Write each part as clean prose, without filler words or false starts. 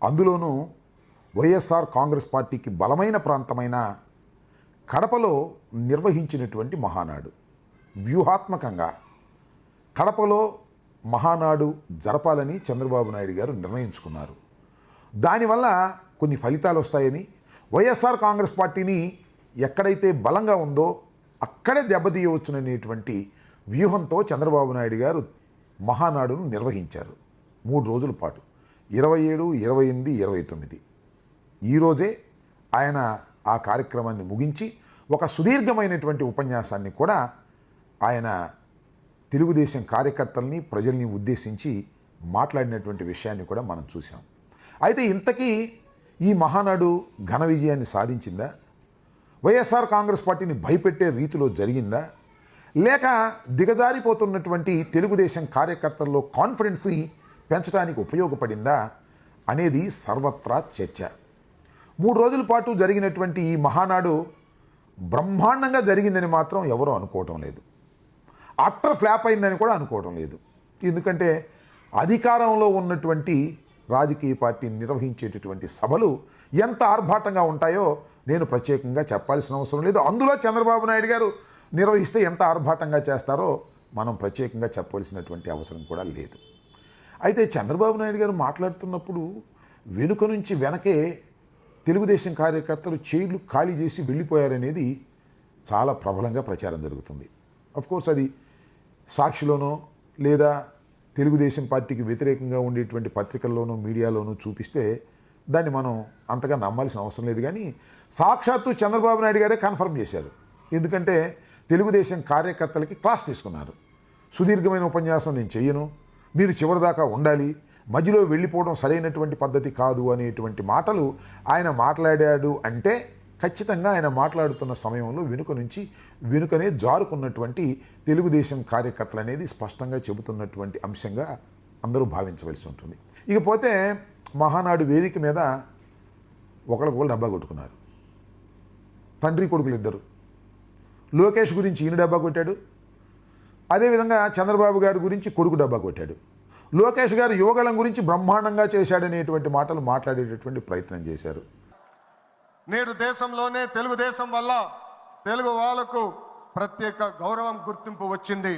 అందులోనూ వైఎస్ఆర్ కాంగ్రెస్ పార్టీకి బలమైన ప్రాంతమైన కడపలో నిర్వహించినటువంటి మహానాడు. వ్యూహాత్మకంగా కడపలో మహానాడు జరపాలని చంద్రబాబు నాయుడు గారు నిర్ణయించుకున్నారు. దానివల్ల కొన్ని ఫలితాలు వస్తాయని, వైఎస్ఆర్ కాంగ్రెస్ పార్టీని ఎక్కడైతే బలంగా ఉందో అక్కడే దెబ్బతీయవచ్చుననేటువంటి వ్యూహంతో చంద్రబాబు నాయుడు గారు మహానాడును నిర్వహించారు 3 రోజుల పాటు, 27, 28, 29. ఈరోజే ఆయన ఆ కార్యక్రమాన్ని ముగించి ఒక సుదీర్ఘమైనటువంటి ఉపన్యాసాన్ని కూడా ఆయన తెలుగుదేశం కార్యకర్తల్ని ప్రజల్ని ఉద్దేశించి మాట్లాడినటువంటి విషయాన్ని కూడా మనం చూసాం. అయితే ఇంతకీ ఈ మహానాడు ఘన విజయాన్ని సాధించిందా? వైఎస్ఆర్ కాంగ్రెస్ పార్టీని భయపెట్టే రీతిలో జరిగిందా? లేక దిగజారిపోతున్నటువంటి తెలుగుదేశం కార్యకర్తల్లో కాన్ఫిడెన్స్ని పెంచడానికి ఉపయోగపడిందా అనేది సర్వత్రా చర్చ. 3 రోజుల పాటు జరిగినటువంటి ఈ మహానాడు బ్రహ్మాండంగా జరిగిందని మాత్రం ఎవరూ అనుకోవటం లేదు. అట్టర్ ఫ్లాప్ అయిందని కూడా అనుకోవటం లేదు. ఎందుకంటే అధికారంలో ఉన్నటువంటి రాజకీయ పార్టీని నిర్వహించేటటువంటి సభలు ఎంత ఆర్భాటంగా ఉంటాయో నేను ప్రత్యేకంగా చెప్పాల్సిన అవసరం లేదు. అందులో చంద్రబాబు నాయుడు గారు నిర్వహిస్తే ఎంత ఆర్భాటంగా చేస్తారో మనం ప్రత్యేకంగా చెప్పవలసినటువంటి అవసరం కూడా లేదు. అయితే చంద్రబాబు నాయుడు గారు మాట్లాడుతున్నప్పుడు వెనుక నుంచి వెనకే తెలుగుదేశం కార్యకర్తలు చైర్లు ఖాళీ చేసి వెళ్ళిపోయారనేది చాలా ప్రబలంగా ప్రచారం జరుగుతుంది. అఫ్కోర్స్ అది సాక్షిలోనో లేదా తెలుగుదేశం పార్టీకి వ్యతిరేకంగా ఉండేటువంటి పత్రికల్లోనూ మీడియాలోనూ చూపిస్తే దాన్ని మనం అంతగా నమ్మాల్సిన అవసరం లేదు. కానీ సాక్షాత్తు చంద్రబాబు నాయుడు గారే కన్ఫర్మ్ చేశారు. ఎందుకంటే తెలుగుదేశం కార్యకర్తలకి క్లాస్ తీసుకున్నారు. సుదీర్ఘమైన ఉపన్యాసం నేను చెయ్యను, మీరు చివరిదాకా ఉండాలి, మధ్యలో వెళ్ళిపోవడం సరైనటువంటి పద్ధతి కాదు అనేటువంటి మాటలు ఆయన మాట్లాడాడు. అంటే ఖచ్చితంగా ఆయన మాట్లాడుతున్న సమయంలో వెనుకనే జారుకున్నటువంటి తెలుగుదేశం కార్యకర్తలు అనేది స్పష్టంగా చెబుతున్నటువంటి అంశంగా అందరూ భావించవలసి ఉంటుంది. ఇకపోతే మహానాడు వేదిక మీద ఒకళ్ళు డబ్బా కొట్టుకున్నారు. తండ్రి కొడుకులు ఇద్దరు. లోకేష్ గురించి ఈయన డబ్బా కొట్టాడు, అదేవిధంగా చంద్రబాబు గారి గురించి కొడుకు డబ్బా కొట్టాడు. లోకేష్ గారు యువగళం గురించి బ్రహ్మాండంగా చేశాడనేటువంటి మాటలు మాట్లాడేటటువంటి ప్రయత్నం చేశారు. నేడు దేశంలోనే తెలుగుదేశం వల్ల తెలుగు వాళ్ళకు ప్రత్యేక గౌరవం గుర్తింపు వచ్చింది.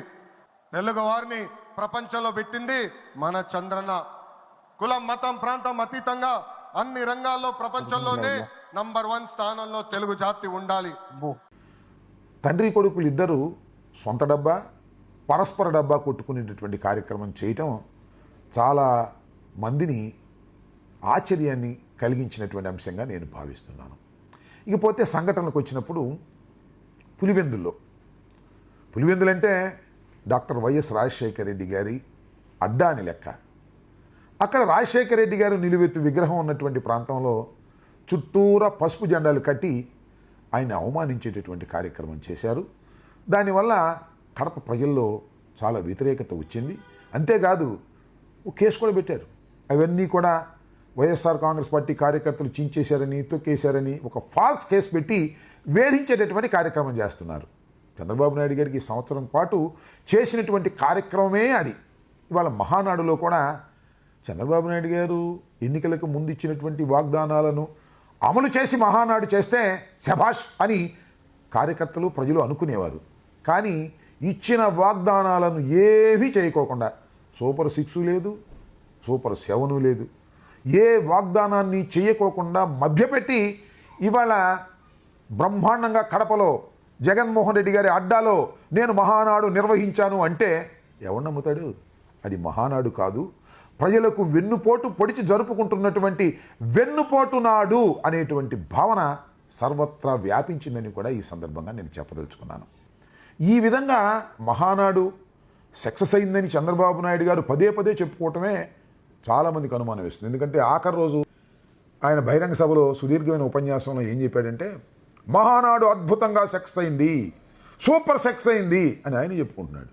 తెలుగు వారిని ప్రపంచంలో పెట్టింది మన చంద్రన్న. కులం మతం ప్రాంతం అతీతంగా అన్ని రంగాల్లో ప్రపంచంలోనే నంబర్ 1 స్థానంలో తెలుగు జాతి ఉండాలి. తండ్రి కొడుకులు ఇద్దరు సొంత డబ్బా పరస్పర డబ్బా కొట్టుకునేటటువంటి కార్యక్రమం చేయటం చాలా మందిని ఆశ్చర్యాన్ని కలిగించినటువంటి అంశంగా నేను భావిస్తున్నాను. ఇకపోతే సంఘటనలకు వచ్చినప్పుడు పులివెందులంటే డాక్టర్ వైఎస్ రాజశేఖర రెడ్డి గారి అడ్డా అని లెక్క. అక్కడ రాజశేఖర రెడ్డి గారు నిలువెత్తు విగ్రహం ఉన్నటువంటి ప్రాంతంలో చుట్టూరా పసుపు జెండాలు కట్టి ఆయన అవమానించేటటువంటి కార్యక్రమం చేశారు. దానివల్ల కడప ప్రజల్లో చాలా వ్యతిరేకత వచ్చింది. అంతేకాదు ఒక కేసు కూడా పెట్టారు. అవన్నీ కూడా వైఎస్ఆర్ కాంగ్రెస్ పార్టీ కార్యకర్తలు చించేశారని తొక్కేశారని ఒక ఫాల్స్ కేసు పెట్టి వేధించేటటువంటి కార్యక్రమం చేస్తున్నారు. చంద్రబాబు నాయుడు గారికి ఈ సంవత్సరం పాటు చేసినటువంటి కార్యక్రమమే అది. ఇవాళ మహానాడులో కూడా చంద్రబాబు నాయుడు గారు ఎన్నికలకు ముందు ఇచ్చినటువంటి వాగ్దానాలను అమలు చేసి మహానాడు చేస్తే శభాష్ అని కార్యకర్తలు ప్రజలు అనుకునేవారు. కానీ ఇచ్చిన వాగ్దానాలను ఏమీ చేయకోకుండా సూపర్ 6 లేదు, సూపర్ 7 లేదు, ఏ వాగ్దానాన్ని చేయకోకుండా మభ్యపెట్టి ఇవాళ బ్రహ్మాండంగా కడపలో జగన్మోహన్ రెడ్డి గారి అడ్డాలో నేను మహానాడు నిర్వహించాను అంటే ఎవరు నమ్ముతాడు? అది మహానాడు కాదు, ప్రజలకు వెన్నుపోటు పొడిచి జరుపుకుంటున్నటువంటి వెన్నుపోటు నాడు అనేటువంటి భావన సర్వత్రా వ్యాపించిందని కూడా ఈ సందర్భంగా నేను చెప్పదలుచుకున్నాను. ఈ విధంగా మహానాడు సక్సెస్ అయిందని చంద్రబాబు నాయుడు గారు పదే చెప్పుకోవటమే చాలామందికి అనుమానం వేస్తుంది. ఎందుకంటే ఆఖరి రోజు ఆయన బహిరంగ సభలో సుదీర్ఘమైన ఉపన్యాసంలో ఏం చెప్పాడంటే మహానాడు అద్భుతంగా సక్సెస్ అయింది, సూపర్ సక్సెస్ అయింది అని ఆయన చెప్పుకుంటున్నాడు.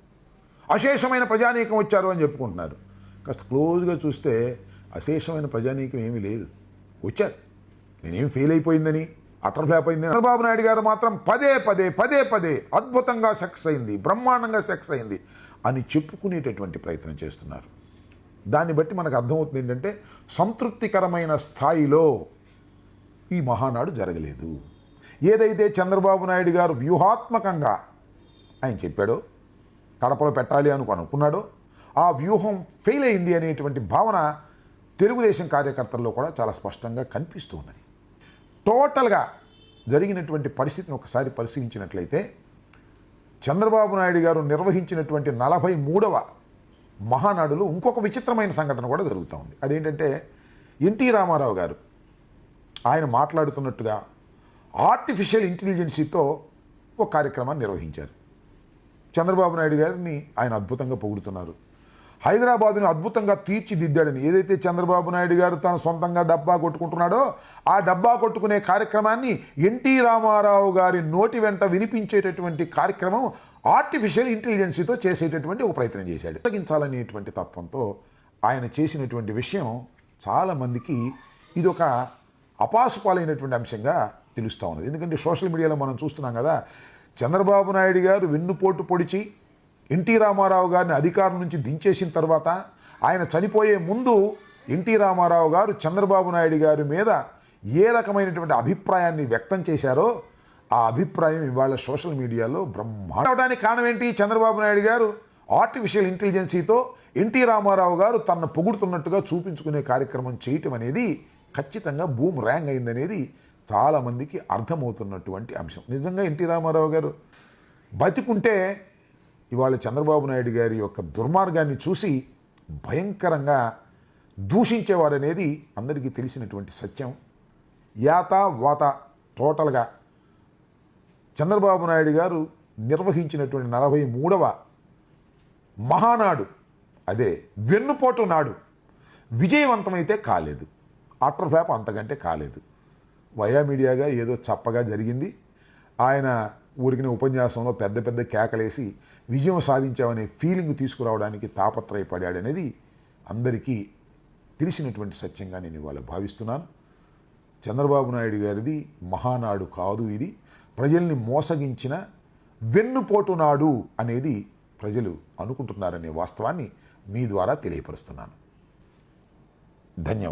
అశేషమైన ప్రజానీకం వచ్చారు అని చెప్పుకుంటున్నారు. కాస్త క్లోజ్గా చూస్తే అశేషమైన ప్రజానీకం ఏమీ లేదు, వచ్చారు. నేనేం ఫెయిల్ అయిపోయిందని అటర్ ఫ్లాప్ అయింది. చంద్రబాబు నాయుడు గారు మాత్రం పదే అద్భుతంగా సక్సెస్ అయింది, బ్రహ్మాండంగా సక్సెస్ అయింది అని చెప్పుకునేటటువంటి ప్రయత్నం చేస్తున్నారు. దాన్ని బట్టి మనకు అర్థమవుతుంది ఏంటంటే సంతృప్తికరమైన స్థాయిలో ఈ మహానాడు జరగలేదు. ఏదైతే చంద్రబాబు నాయుడు గారు వ్యూహాత్మకంగా ఆయన చెప్పాడో కడపలో పెట్టాలి అనుకున్నాడో ఆ వ్యూహం ఫెయిల్ అయింది అనేటువంటి భావన తెలుగుదేశం కార్యకర్తల్లో కూడా చాలా స్పష్టంగా కనిపిస్తూ ఉన్నది. టోటల్గా జరిగినటువంటి పరిస్థితిని ఒకసారి పరిశీలించినట్లయితే చంద్రబాబు నాయుడు గారు నిర్వహించినటువంటి 43వ మహానాడులో ఇంకొక విచిత్రమైన సంఘటన కూడా జరుగుతూ ఉంది. అదేంటంటే ఎన్టీ రామారావు గారు ఆయన మాట్లాడుతున్నట్టుగా ఆర్టిఫిషియల్ ఇంటెలిజెన్సీతో ఒక కార్యక్రమాన్ని నిర్వహించారు. చంద్రబాబు నాయుడు గారిని ఆయన అద్భుతంగా పొగుడుతున్నారు. హైదరాబాదుని అద్భుతంగా తీర్చిదిద్దాడని ఏదైతే చంద్రబాబు నాయుడు గారు తను సొంతంగా డబ్బా కొట్టుకుంటున్నాడో ఆ డబ్బా కొట్టుకునే కార్యక్రమాన్ని ఎన్టీ రామారావు గారి నోటి వెంట వినిపించేటటువంటి కార్యక్రమం ఆర్టిఫిషియల్ ఇంటెలిజెన్సీతో చేసేటటువంటి ఒక ప్రయత్నం చేశాడు. తగ్గించాలనేటువంటి తత్వంతో ఆయన చేసినటువంటి విషయం చాలామందికి ఇదొక అపాసుపాలైనటువంటి అంశంగా తెలుస్తూ ఉన్నది. ఎందుకంటే సోషల్ మీడియాలో మనం చూస్తున్నాం కదా, చంద్రబాబు నాయుడు గారు వెన్నుపోటు పొడిచి ఎన్టీ రామారావు గారిని అధికారం నుంచి దించేసిన తర్వాత ఆయన చనిపోయే ముందు ఎన్టీ రామారావు గారు చంద్రబాబు నాయుడు గారి మీద ఏ రకమైనటువంటి అభిప్రాయాన్ని వ్యక్తం చేశారో ఆ అభిప్రాయం ఇవాళ సోషల్ మీడియాలో బ్రహ్మాండానికి కారణం ఏంటి? చంద్రబాబు నాయుడు గారు ఆర్టిఫిషియల్ ఇంటెలిజెన్సీతో ఎన్టీ రామారావు గారు తనను పొగుడుతున్నట్టుగా చూపించుకునే కార్యక్రమం చేయటం అనేది ఖచ్చితంగా బూమ్ ర్యాంగ్ అయిందనేది చాలామందికి అర్థమవుతున్నటువంటి అంశం. నిజంగా ఎన్టీ రామారావు గారు బతికుంటే ఇవాళ చంద్రబాబు నాయుడు గారి యొక్క దుర్మార్గాన్ని చూసి భయంకరంగా దూషించేవారనేది అందరికీ తెలిసినటువంటి సత్యం. యాత వాత టోటల్గా చంద్రబాబు నాయుడు గారు నిర్వహించినటువంటి 43వ మహానాడు, అదే వెన్నుపోటు నాడు విజయవంతమైతే కాలేదు. అటర్ ఫ్లాప్ అంతకంటే కాలేదు. వయా మీడియాగా ఏదో చప్పగా జరిగింది. ఆయన ఊరికిన ఉపన్యాసంలో పెద్ద పెద్ద కేకలేసి విజయం సాధించామనే ఫీలింగ్ తీసుకురావడానికి తాపత్రయపడాడనేది అందరికీ తెలిసినటువంటి సత్యంగా నేను ఇవాళ భావిస్తున్నాను. చంద్రబాబు నాయుడు గారిది మహానాడు కాదు, ఇది ప్రజల్ని మోసగించిన వెన్నుపోటు నాడు అనేది ప్రజలు అనుకుంటున్నారనే వాస్తవాన్ని మీ ద్వారా తెలియపరుస్తున్నాను. ధన్యవాదాలు.